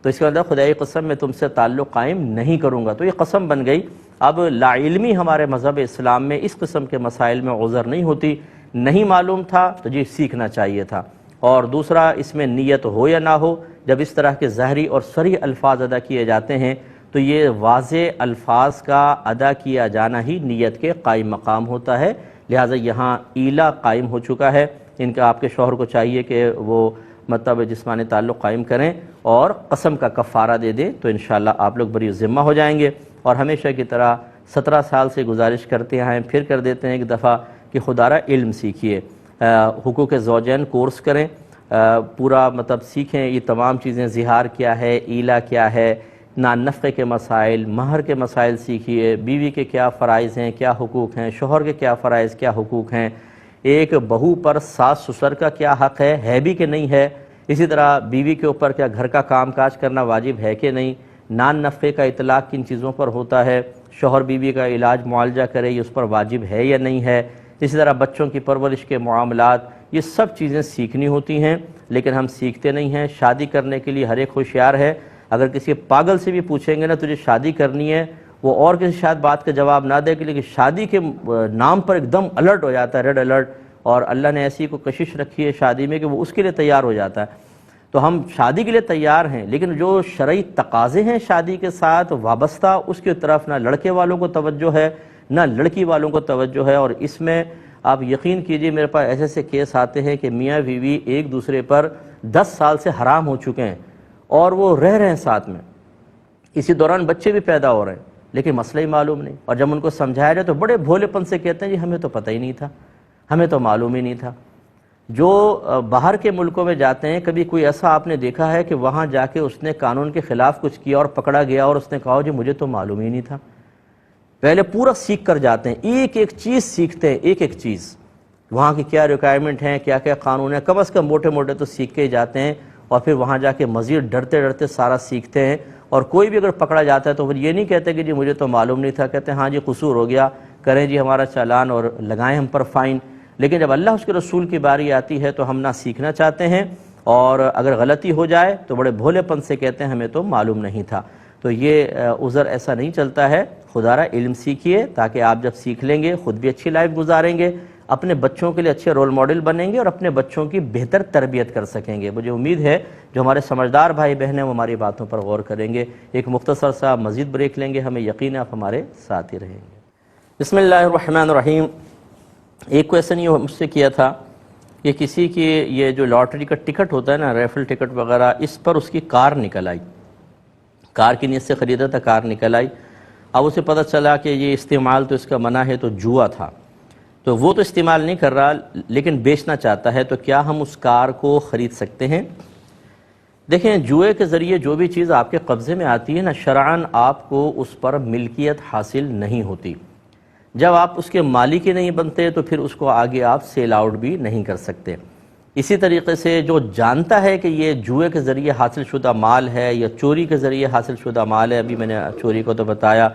تو اس کا مطلب خدا کی قسم میں تم سے تعلق قائم نہیں کروں گا، تو یہ قسم بن گئی۔ اب لا علمی ہمارے مذہب اسلام میں اس قسم کے مسائل میں عذر نہیں ہوتی، نہیں معلوم تھا تو جی سیکھنا چاہیے تھا۔ اور دوسرا، اس میں نیت ہو یا نہ ہو، جب اس طرح کے ظاہری اور صریح الفاظ ادا کیے جاتے ہیں تو یہ واضح الفاظ کا ادا کیا جانا ہی نیت کے قائم مقام ہوتا ہے، لہٰذا یہاں ایلا قائم ہو چکا ہے۔ ان کا آپ کے شوہر کو چاہیے کہ وہ مطلب جسمانی تعلق قائم کریں اور قسم کا کفارہ دے دیں، تو انشاءاللہ آپ لوگ بری ذمہ ہو جائیں گے۔ اور ہمیشہ کی طرح 17 سال سے گزارش کرتے ہیں، پھر کر دیتے ہیں ایک دفعہ کہ خدا را علم سیکھیے، حقوق زوجین کورس کریں، پورا مطلب سیکھیں، یہ تمام چیزیں، زہار کیا ہے، ایلا کیا ہے، نان نفقے کے مسائل، مہر کے مسائل سیکھیے، بیوی کے کیا فرائض ہیں، کیا حقوق ہیں، شوہر کے کیا فرائض، کیا حقوق ہیں، ایک بہو پر ساس سسر کا کیا حق ہے بھی کہ نہیں ہے، اسی طرح بیوی کے اوپر کیا گھر کا کام کاج کرنا واجب ہے کہ نہیں، نان نفقے کا اطلاق کن چیزوں پر ہوتا ہے، شوہر بیوی کا علاج معالجہ کرے یہ اس پر واجب ہے یا نہیں ہے، اسی طرح بچوں کی پرورش کے معاملات، یہ سب چیزیں سیکھنی ہوتی ہیں، لیکن ہم سیکھتے نہیں ہیں۔ شادی کرنے کے لیے ہر ایک ہوشیار ہے، اگر کسی پاگل سے بھی پوچھیں گے نا تجھے شادی کرنی ہے، وہ اور کسی شاید بات کا جواب نہ دے، لیکن شادی کے نام پر ایک دم الرٹ ہو جاتا ہے، ریڈ الرٹ، اور اللہ نے ایسی کو کشش رکھی ہے شادی میں کہ وہ اس کے لیے تیار ہو جاتا ہے۔ تو ہم شادی کے لیے تیار ہیں، لیکن جو شرعی تقاضے ہیں شادی کے ساتھ وابستہ، اس کی طرف نہ لڑکے والوں کو توجہ ہے نہ لڑکی والوں کو توجہ ہے۔ اور اس میں آپ یقین کیجئے میرے پاس ایسے ایسے کیس آتے ہیں کہ میاں بیوی ایک دوسرے پر 10 سال سے حرام ہو چکے ہیں اور وہ رہ رہے ہیں ساتھ میں، اسی دوران بچے بھی پیدا ہو رہے ہیں، لیکن مسئلہ ہی معلوم نہیں، اور جب ان کو سمجھایا جائے تو بڑے بھولے پن سے کہتے ہیں جی ہمیں تو پتہ ہی نہیں تھا، ہمیں تو معلوم ہی نہیں تھا۔ جو باہر کے ملکوں میں جاتے ہیں، کبھی کوئی ایسا آپ نے دیکھا ہے کہ وہاں جا کے اس نے قانون کے خلاف کچھ کیا اور پکڑا گیا اور اس نے کہا جی مجھے تو معلوم ہی نہیں تھا؟ پہلے پورا سیکھ کر جاتے ہیں، ایک ایک چیز سیکھتے ہیں، ایک ایک چیز، وہاں کی کیا ریکوائرمنٹ ہیں، کیا کیا قانون ہیں، کم از کم موٹے موٹے تو سیکھ کے ہی جاتے ہیں، اور پھر وہاں جا کے مزید ڈرتے ڈرتے سارا سیکھتے ہیں۔ اور کوئی بھی اگر پکڑا جاتا ہے تو پھر یہ نہیں کہتے کہ جی مجھے تو معلوم نہیں تھا، کہتے ہیں ہاں جی قصور ہو گیا، کریں جی ہمارا چالان اور لگائیں ہم پر فائن۔ لیکن جب اللہ اس کے رسول کی باری آتی ہے تو ہم نہ سیکھنا چاہتے ہیں، اور اگر غلطی ہو جائے تو بڑے بھولے پن سے کہتے ہیں ہمیں تو معلوم نہیں تھا۔ تو یہ عذر ایسا نہیں چلتا ہے، خدا را علم سیکھیے، تاکہ آپ جب سیکھ لیں گے خود بھی اچھی لائف گزاریں گے، اپنے بچوں کے لیے اچھے رول ماڈل بنیں گے اور اپنے بچوں کی بہتر تربیت کر سکیں گے۔ مجھے امید ہے جو ہمارے سمجھدار بھائی بہن ہیں وہ ہماری باتوں پر غور کریں گے۔ ایک مختصر سا مزید بریک لیں گے، ہمیں یقین ہے آپ ہمارے ساتھ ہی رہیں گے۔ بسم اللہ الرحمن الرحیم۔ ایک کویسچن یہ مجھ سے کیا تھا کہ کسی کی یہ جو لاٹری کا ٹکٹ ہوتا ہے نا، ریفل ٹکٹ وغیرہ، اس پر اس کی کار نکل آئی، کار کی نیت سے خریدا تھا، کار نکل آئی، اب اسے پتہ چلا کہ یہ استعمال تو اس کا منع ہے، تو جوا تھا، تو وہ تو استعمال نہیں کر رہا لیکن بیچنا چاہتا ہے، تو کیا ہم اس کار کو خرید سکتے ہیں؟ دیکھیں، جوئے کے ذریعے جو بھی چیز آپ کے قبضے میں آتی ہے نا، شرعاً آپ کو اس پر ملکیت حاصل نہیں ہوتی۔ جب آپ اس کے مالک ہی نہیں بنتے تو پھر اس کو آگے آپ سیل آؤٹ بھی نہیں کر سکتے۔ اسی طریقے سے جو جانتا ہے کہ یہ جوئے کے ذریعے حاصل شدہ مال ہے یا چوری کے ذریعے حاصل شدہ مال ہے، ابھی میں نے چوری کو تو بتایا،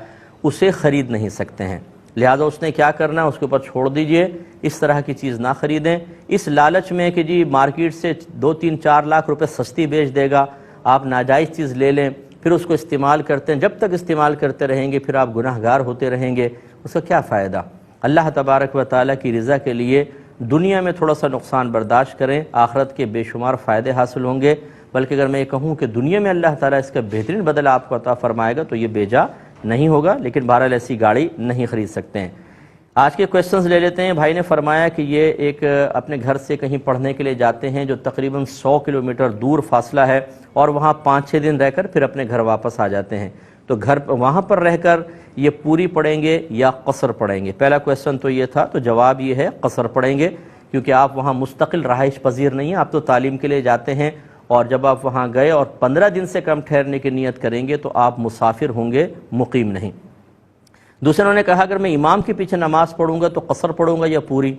اسے خرید نہیں سکتے ہیں، لہذا اس نے کیا کرنا ہے، اس کے اوپر چھوڑ دیجئے، اس طرح کی چیز نہ خریدیں۔ اس لالچ میں کہ جی مارکیٹ سے 2-3-4 لاکھ روپے سستی بیچ دے گا، آپ ناجائز چیز لے لیں، پھر اس کو استعمال کرتے ہیں، جب تک استعمال کرتے رہیں گے پھر آپ گناہ گار ہوتے رہیں گے، اس کا کیا فائدہ؟ اللہ تبارک و تعالیٰ کی رضا کے لیے دنیا میں تھوڑا سا نقصان برداشت کریں، آخرت کے بے شمار فائدے حاصل ہوں گے، بلکہ اگر میں یہ کہوں کہ دنیا میں اللہ تعالیٰ اس کا بہترین بدلہ آپ کو عطا فرمائے گا تو یہ بیجا نہیں ہوگا، لیکن بہرحال ایسی گاڑی نہیں خرید سکتے ہیں۔ آج کے کویسچنز لے لیتے ہیں. بھائی نے فرمایا کہ یہ ایک اپنے گھر سے کہیں پڑھنے کے لیے جاتے ہیں جو تقریباً 100 کلومیٹر دور فاصلہ ہے اور وہاں 5-6 دن رہ کر پھر اپنے گھر واپس آ جاتے ہیں. تو گھر وہاں پر رہ کر یہ پوری پڑھیں گے یا قصر پڑھیں گے؟ پہلا کویسچن تو یہ تھا، تو جواب یہ ہے قصر پڑھیں گے، کیونکہ آپ وہاں مستقل رہائش پذیر نہیں ہیں، آپ تو تعلیم کے لیے جاتے ہیں، اور جب آپ وہاں گئے اور 15 دن سے کم ٹھہرنے کی نیت کریں گے تو آپ مسافر ہوں گے، مقیم نہیں. دوسرے انہوں نے کہا اگر میں امام کے پیچھے نماز پڑھوں گا تو قصر پڑھوں گا یا پوری؟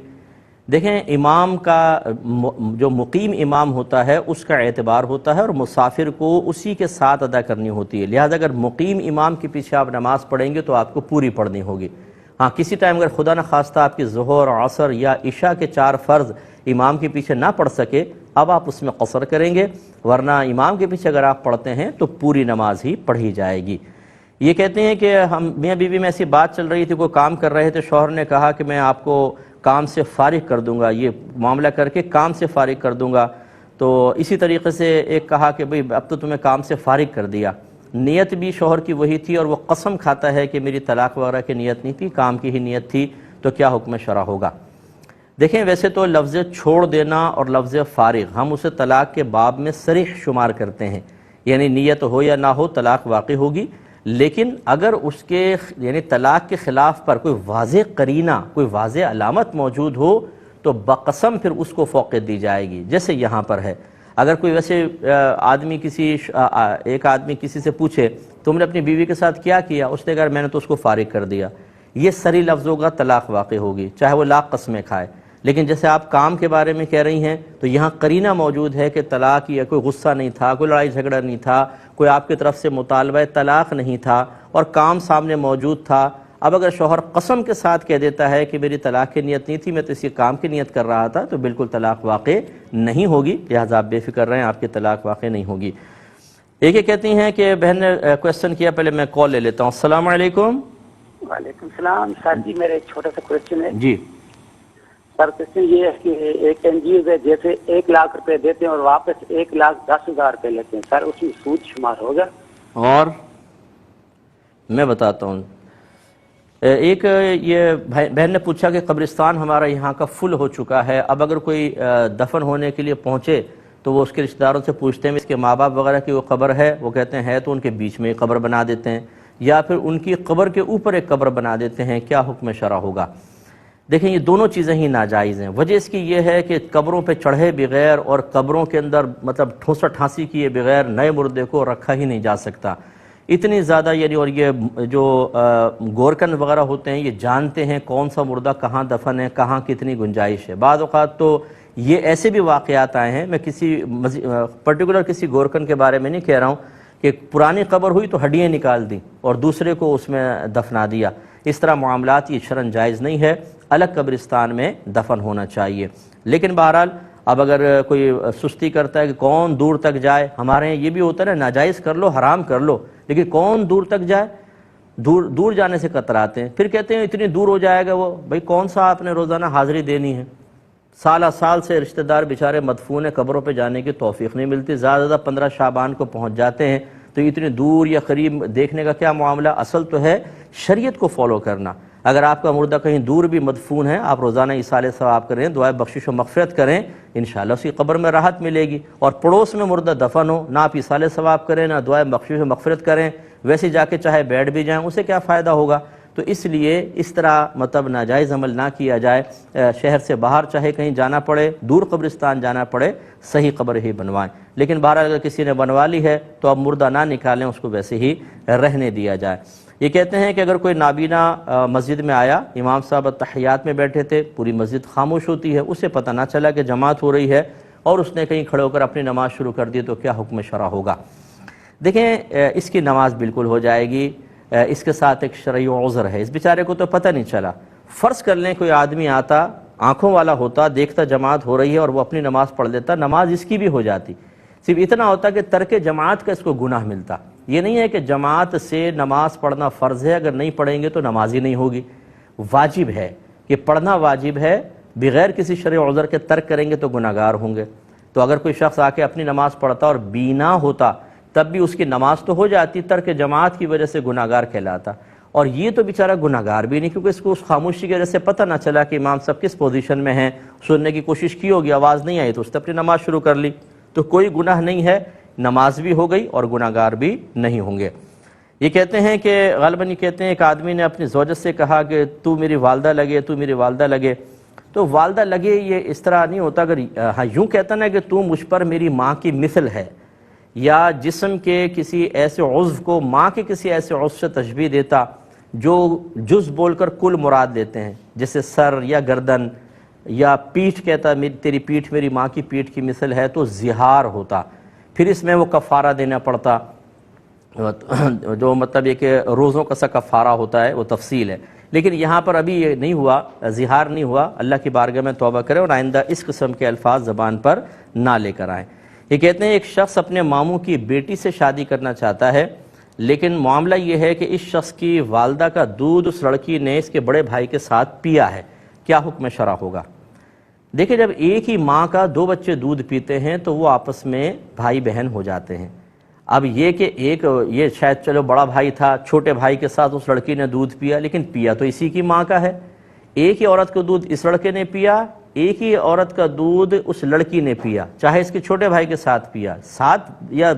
دیکھیں، امام کا جو مقیم امام ہوتا ہے اس کا اعتبار ہوتا ہے اور مسافر کو اسی کے ساتھ ادا کرنی ہوتی ہے. لہذا اگر مقیم امام کے پیچھے آپ نماز پڑھیں گے تو آپ کو پوری پڑھنی ہوگی. ہاں، کسی ٹائم اگر خدا نخواستہ آپ کی ظہر، عصر یا عشاء کے 4 فرض امام کے پیچھے نہ پڑھ سکے، اب آپ اس میں قصر کریں گے، ورنہ امام کے پیچھے اگر آپ پڑھتے ہیں تو پوری نماز ہی پڑھی جائے گی. یہ کہتے ہیں کہ ہم میاں بیوی میں ایسی بات چل رہی تھی، کوئی کام کر رہے تھے، شوہر نے کہا کہ میں آپ کو کام سے فارغ کر دوں گا، یہ معاملہ کر کے کام سے فارغ کر دوں گا. تو اسی طریقے سے ایک کہا کہ بھئی اب تو تمہیں کام سے فارغ کر دیا، نیت بھی شوہر کی وہی تھی اور وہ قسم کھاتا ہے کہ میری طلاق وغیرہ کی نیت نہیں تھی، کام کی ہی نیت تھی، تو کیا حکم شرع ہوگا؟ دیکھیں، ویسے تو لفظ چھوڑ دینا اور لفظ فارغ ہم اسے طلاق کے باب میں صریح شمار کرتے ہیں، یعنی نیت ہو یا نہ ہو طلاق واقع ہوگی. لیکن اگر اس کے یعنی طلاق کے خلاف پر کوئی واضح قرینہ، کوئی واضح علامت موجود ہو تو بقسم پھر اس کو فوقیت دی جائے گی. جیسے یہاں پر ہے، اگر کوئی ویسے آدمی ایک آدمی کسی سے پوچھے تم نے اپنی بیوی کے ساتھ کیا کیا، اس نے کہا میں نے تو اس کو فارغ کر دیا، یہ صریح لفظ ہوگا، طلاق واقع ہوگی، چاہے وہ لاکھ قسمیں کھائے. لیکن جیسے آپ کام کے بارے میں کہہ رہی ہیں تو یہاں قرینہ موجود ہے کہ طلاق یا کوئی غصہ نہیں تھا، کوئی لڑائی جھگڑا نہیں تھا، کوئی آپ کی طرف سے مطالبہ طلاق نہیں تھا اور کام سامنے موجود تھا. اب اگر شوہر قسم کے ساتھ کہہ دیتا ہے کہ میری طلاق کی نیت نہیں تھی، میں تو اسی کام کی نیت کر رہا تھا، تو بالکل طلاق واقع نہیں ہوگی. لہٰذا آپ بے فکر رہیں، آپ کی طلاق واقع نہیں ہوگی. ایک یہ کہتی ہیں کہ بہن نے کویسچن کیا، پہلے میں کال لے لیتا ہوں. السلام علیکم. وعلیکم السلام. سر جی میرا ایک چھوٹا سا کویسچن ہے. جی سر کویسچن یہ ہے کہ ایک این جی او ہے، جیسے 1 لاکھ روپے دیتے ہیں اور واپس 1,10,000 روپے لیتے ہیں، سر اس میں سود شمار ہوگا؟ اور میں بتاتا ہوں. ایک یہ بہن نے پوچھا کہ قبرستان ہمارا یہاں کا فل ہو چکا ہے، اب اگر کوئی دفن ہونے کے لیے پہنچے تو وہ اس کے رشتہ داروں سے پوچھتے ہیں اس کے ماں باپ وغیرہ کی وہ قبر ہے، وہ کہتے ہیں تو ان کے بیچ میں قبر بنا دیتے ہیں، یا پھر ان کی قبر کے اوپر ایک قبر بنا دیتے ہیں. کیا حکم شرع ہوگا؟ دیکھیں، یہ دونوں چیزیں ہی ناجائز ہیں. وجہ اس کی یہ ہے کہ قبروں پہ چڑھے بغیر اور قبروں کے اندر مطلب ٹھوسا ٹھانسی کیے بغیر نئے مردے کو رکھا ہی نہیں جا سکتا. اتنی زیادہ یعنی، اور یہ جو گورکن وغیرہ ہوتے ہیں یہ جانتے ہیں کون سا مردہ کہاں دفن ہے، کہاں کتنی گنجائش ہے. بعض اوقات تو یہ ایسے بھی واقعات آئے ہیں، میں کسی پرٹیکولر کسی گورکن کے بارے میں نہیں کہہ رہا ہوں، کہ پرانی قبر ہوئی تو ہڈیاں نکال دیں اور دوسرے کو اس میں دفنا دیا. اس طرح معاملات یہ شرعاً جائز نہیں ہے، الگ قبرستان میں دفن ہونا چاہیے. لیکن بہرحال اب اگر کوئی سستی کرتا ہے کہ کون دور تک جائے، ہمارے یہاں یہ بھی ہوتا ہے نا، ناجائز کر لو، حرام کر لو، لیکن کون دور تک جائے، دور جانے سے کتراتے ہیں. پھر کہتے ہیں اتنی دور ہو جائے گا وہ. بھائی کون سا آپ نے روزانہ حاضری دینی ہے؟ سالہ سال سے رشتہ دار بیچارے مدفون ہیں، قبروں پہ جانے کی توفیق نہیں ملتی، زیادہ 15 شعبان کو پہنچ جاتے ہیں، تو اتنی دور یا قریب دیکھنے کا کیا معاملہ؟ اصل تو ہے شریعت کو فالو کرنا. اگر آپ کا مردہ کہیں دور بھی مدفون ہے، آپ روزانہ ایصال ثواب کریں، دعائے بخشش و مغفرت کریں، انشاءاللہ اسی قبر میں راحت ملے گی. اور پڑوس میں مردہ دفن ہو، نہ آپ ایصال ثواب کریں نہ دعائے بخشش و مغفرت کریں، ویسے جا کے چاہے بیٹھ بھی جائیں، اسے کیا فائدہ ہوگا؟ تو اس لیے اس طرح مطلب ناجائز عمل نہ کیا جائے. شہر سے باہر چاہے کہیں جانا پڑے، دور قبرستان جانا پڑے، صحیح قبر ہی بنوائیں. لیکن بہرحال اگر کسی نے بنوا لی ہے تو اب مردہ نہ نکالیں، اس کو ویسے ہی رہنے دیا جائے. یہ کہتے ہیں کہ اگر کوئی نابینا مسجد میں آیا، امام صاحب تحیات میں بیٹھے تھے، پوری مسجد خاموش ہوتی ہے، اسے پتہ نہ چلا کہ جماعت ہو رہی ہے اور اس نے کہیں کھڑے ہو کر اپنی نماز شروع کر دی، تو کیا حکم شرع ہوگا؟ دیکھیں، اس کی نماز بالکل ہو جائے گی. اس کے ساتھ ایک شرعی عذر ہے، اس بیچارے کو تو پتہ نہیں چلا. فرض کر لیں کوئی آدمی آتا، آنکھوں والا ہوتا، دیکھتا جماعت ہو رہی ہے اور وہ اپنی نماز پڑھ لیتا، نماز اس کی بھی ہو جاتی. صرف اتنا ہوتا کہ ترک جماعت کا اس کو گناہ ملتا. یہ نہیں ہے کہ جماعت سے نماز پڑھنا فرض ہے، اگر نہیں پڑھیں گے تو نماز ہی نہیں ہوگی. واجب ہے کہ پڑھنا واجب ہے، بغیر کسی شرعی عذر کے ترک کریں گے تو گناہگار ہوں گے. تو اگر کوئی شخص آ کے اپنی نماز پڑھتا اور بینا ہوتا تب بھی اس کی نماز تو ہو جاتی، ترک جماعت کی وجہ سے گناہگار کہلاتا. اور یہ تو بیچارہ گناہگار بھی نہیں، کیونکہ اس کو اس خاموشی کی وجہ سے پتہ نہ چلا کہ امام صاحب کس پوزیشن میں ہیں، سننے کی کوشش کی ہوگی، آواز نہیں آئی تو اس نے اپنی نماز شروع کر لی، تو کوئی گناہ نہیں ہے، نماز بھی ہو گئی اور گناہگار بھی نہیں ہوں گے۔ یہ کہتے ہیں کہ غالباً یہ کہتے ہیں ایک آدمی نے اپنی زوجت سے کہا کہ تو میری والدہ لگے، تو میری والدہ لگے، تو والدہ لگے یہ اس طرح نہیں ہوتا، اگر یوں کہتا نا کہ تو مجھ پر میری ماں کی مثل ہے، یا جسم کے کسی ایسے عضو کو ماں کے کسی ایسے عضو سے تشبیہ دیتا جو جز بول کر کل مراد لیتے ہیں، جیسے سر یا گردن یا پیٹھ، کہتا تیری پیٹھ میری ماں کی پیٹھ کی مثل ہے، تو زہار ہوتا، پھر اس میں وہ کفارہ دینا پڑتا، جو مطلب یہ کہ روزوں کا سا کفارہ ہوتا ہے، وہ تفصیل ہے۔ لیکن یہاں پر ابھی یہ نہیں ہوا، زہار نہیں ہوا، اللہ کی بارگاہ میں توبہ کرے اور آئندہ اس قسم کے الفاظ زبان پر نہ لے کر آئیں۔ یہ کہتے ہیں ایک شخص اپنے ماموں کی بیٹی سے شادی کرنا چاہتا ہے، لیکن معاملہ یہ ہے کہ اس شخص کی والدہ کا دودھ اس لڑکی نے اس کے بڑے بھائی کے ساتھ پیا ہے، کیا حکم شرع ہوگا؟ دیکھیں، جب ایک ہی ماں کا دو بچے دودھ پیتے ہیں تو وہ آپس میں بھائی بہن ہو جاتے ہیں۔ اب یہ کہ یہ شاید چلو بڑا بھائی تھا، چھوٹے بھائی کے ساتھ اس لڑکی نے دودھ پیا، لیکن پیا تو اسی کی ماں کا ہے۔ ایک ہی عورت کا دودھ اس لڑکے نے پیا، ایک ہی عورت کا دودھ اس لڑکی نے پیا، چاہے اس کے چھوٹے بھائی کے ساتھ پیا، ساتھ یا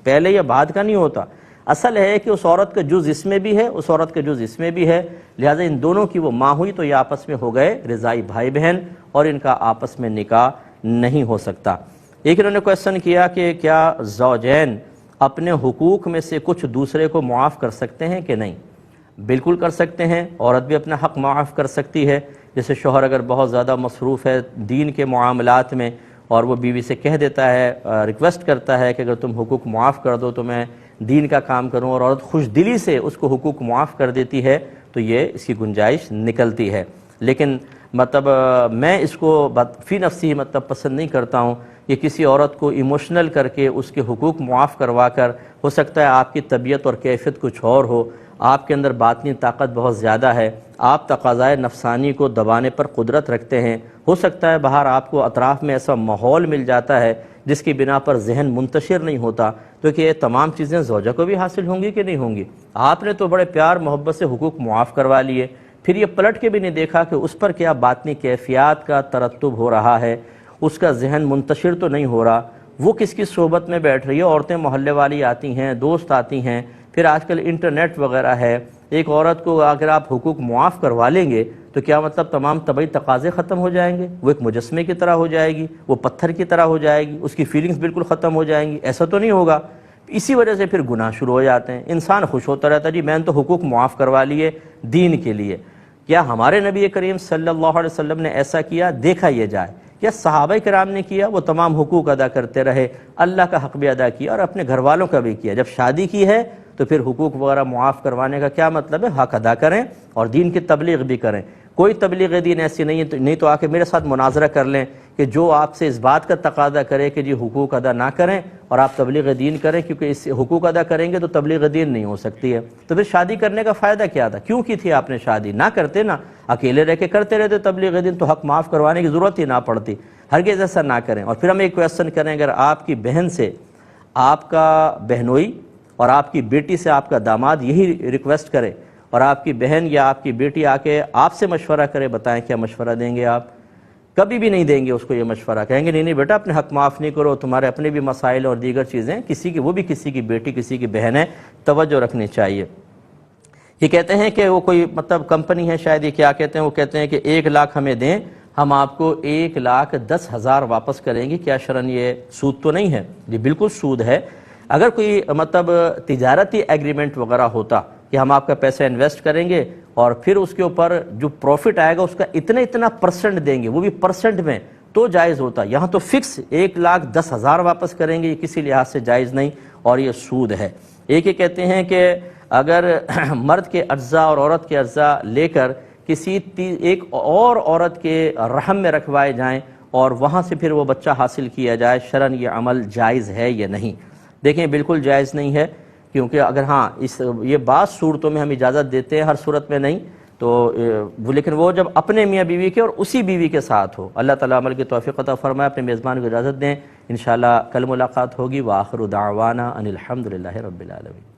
پہلے یا بعد کا نہیں ہوتا، اصل ہے کہ اس عورت کا جز اس میں بھی ہے، اس عورت کا جز اس میں بھی ہے، لہٰذا ان دونوں کی وہ ماں ہوئی تو یہ آپس میں ہو گئے رضائی بھائی بہن، اور ان کا آپس میں نکاح نہیں ہو سکتا۔ ایک انہوں نے کویسچن کیا کہ کیا زوجین اپنے حقوق میں سے کچھ دوسرے کو معاف کر سکتے ہیں کہ نہیں؟ بالکل کر سکتے ہیں، عورت بھی اپنا حق معاف کر سکتی ہے، جیسے شوہر اگر بہت زیادہ مصروف ہے دین کے معاملات میں اور وہ بیوی سے کہہ دیتا ہے، ریکویسٹ کرتا ہے کہ اگر تم حقوق معاف کر دو تو میں دین کا کام کروں، اور عورت خوش دلی سے اس کو حقوق معاف کر دیتی ہے تو یہ اس کی گنجائش نکلتی ہے۔ لیکن مطلب میں اس کو فی نفسی مطلب پسند نہیں کرتا ہوں کہ کسی عورت کو ایموشنل کر کے اس کے حقوق معاف کروا کر، ہو سکتا ہے آپ کی طبیعت اور کیفیت کچھ اور ہو، آپ کے اندر باطنی طاقت بہت زیادہ ہے، آپ تقاضائے نفسانی کو دبانے پر قدرت رکھتے ہیں، ہو سکتا ہے باہر آپ کو اطراف میں ایسا ماحول مل جاتا ہے جس کی بنا پر ذہن منتشر نہیں ہوتا، تو کہ یہ تمام چیزیں زوجہ کو بھی حاصل ہوں گی کہ نہیں ہوں گی؟ آپ نے تو بڑے پیار محبت سے حقوق معاف کروا لیے، پھر یہ پلٹ کے بھی نہیں دیکھا کہ اس پر کیا باطنی کیفیات کا ترتب ہو رہا ہے، اس کا ذہن منتشر تو نہیں ہو رہا، وہ کس کی صحبت میں بیٹھ رہی ہے، عورتیں محلے والی آتی ہیں، دوست آتی ہیں، پھر آج کل انٹرنیٹ وغیرہ ہے، ایک عورت کو اگر آپ حقوق معاف کروا لیں گے تو کیا مطلب تمام طبعی تقاضے ختم ہو جائیں گے؟ وہ ایک مجسمے کی طرح ہو جائے گی، وہ پتھر کی طرح ہو جائے گی، اس کی فیلنگز بالکل ختم ہو جائیں گی؟ ایسا تو نہیں ہوگا۔ اسی وجہ سے پھر گناہ شروع ہو جاتے ہیں، انسان خوش ہوتا رہتا ہے جی میں نے تو حقوق معاف کروا لیے دین کے لیے۔ کیا ہمارے نبی کریم صلی اللہ علیہ وسلم نے ایسا کیا؟ دیکھا یہ جائے۔ کیا صحابہ کرام نے کیا؟ وہ تمام حقوق ادا کرتے رہے، اللہ کا حق بھی ادا کیا اور اپنے گھر والوں کا بھی کیا۔ جب شادی کی ہے تو پھر حقوق وغیرہ معاف کروانے کا کیا مطلب ہے؟ حق ادا کریں اور دین کی تبلیغ بھی کریں۔ کوئی تبلیغ دین ایسی نہیں تو آ کے میرے ساتھ مناظرہ کر لیں کہ جو آپ سے اس بات کا تقاضا کرے کہ جی حقوق ادا نہ کریں اور آپ تبلیغ دین کریں، کیونکہ اس حقوق ادا کریں گے تو تبلیغ دین نہیں ہو سکتی ہے، تو پھر شادی کرنے کا فائدہ کیا تھا؟ کیوں کی تھی آپ نے شادی؟ نہ کرتے نا، اکیلے رہ کے کرتے رہتے تبلیغ دین تو حق معاف کروانے کی ضرورت ہی نہ پڑتی۔ ہرگز ایسا نہ کریں۔ اور پھر ہم ایک کویسچن کریں، اگر آپ کی بہن سے آپ کا بہنوئی اور آپ کی بیٹی سے آپ کا داماد یہی ریکویسٹ کرے اور آپ کی بہن یا آپ کی بیٹی آ کے آپ سے مشورہ کرے، بتائیں کیا مشورہ دیں گے آپ؟ کبھی بھی نہیں دیں گے اس کو یہ مشورہ، کہیں گے نہیں بیٹا اپنے حق معاف نہیں کرو، تمہارے اپنے بھی مسائل اور دیگر چیزیں، کسی کی وہ بھی کسی کی بیٹی کسی کی بہن ہے، توجہ رکھنی چاہیے۔ یہ کہتے ہیں کہ وہ کوئی مطلب کمپنی ہے شاید، یہ کیا کہتے ہیں، وہ کہتے ہیں کہ 1 لاکھ ہمیں دیں، ہم آپ کو 1,10,000 واپس کریں گے، کیا شرعاً یہ سود تو نہیں ہے؟ جی بالکل سود ہے۔ اگر کوئی مطلب تجارتی ایگریمنٹ وغیرہ ہوتا کہ ہم آپ کا پیسہ انویسٹ کریں گے اور پھر اس کے اوپر جو پروفٹ آئے گا اس کا اتنا پرسنٹ دیں گے، وہ بھی پرسنٹ میں، تو جائز ہوتا۔ یہاں تو فکس 1,10,000 واپس کریں گے، یہ کسی لحاظ سے جائز نہیں اور یہ سود ہے۔ ایک یہ کہتے ہیں کہ اگر مرد کے اجزاء اور عورت کے اجزاء لے کر کسی ایک اور عورت کے رحم میں رکھوائے جائیں اور وہاں سے پھر وہ بچہ حاصل کیا جائے، شرعاً یہ عمل جائز ہے یا نہیں؟ دیکھیں بالکل جائز نہیں ہے، کیونکہ اگر ہاں یہ بعض صورتوں میں ہم اجازت دیتے ہیں، ہر صورت میں نہیں، تو لیکن وہ جب اپنے میاں بیوی کے اور اسی بیوی کے ساتھ ہو۔ اللہ تعالیٰ عمل کی توفیق عطا فرمائے۔ اپنے میزبان کو اجازت دیں، انشاءاللہ کل ملاقات ہوگی۔ وآخر دعوانا ان الحمدللہ رب العالمین۔